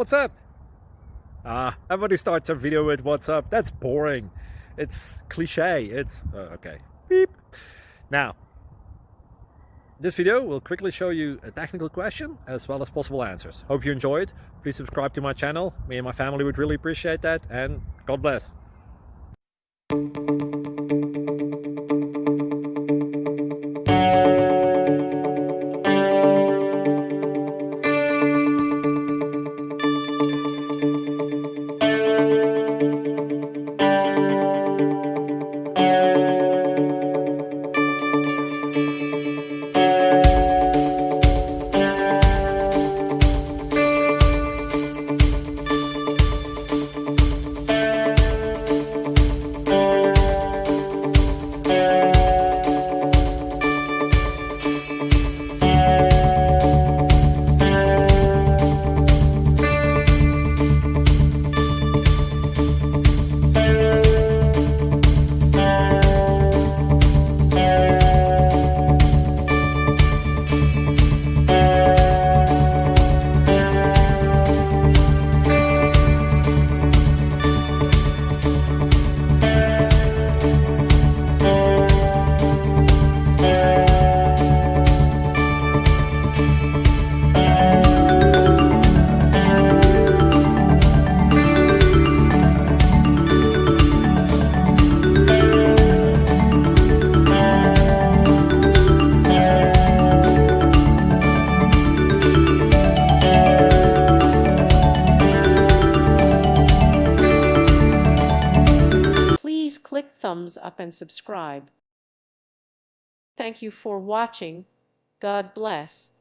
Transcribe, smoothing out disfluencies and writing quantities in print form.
What's up? Everybody starts a video with what's up. That's boring. It's cliche. It's okay. Beep. Now, this video will quickly show you a technical question as well as possible answers. Hope you enjoyed. Please subscribe to my channel. Me and my family would really appreciate that, and God bless. Please click thumbs up and subscribe. Thank you for watching. God bless.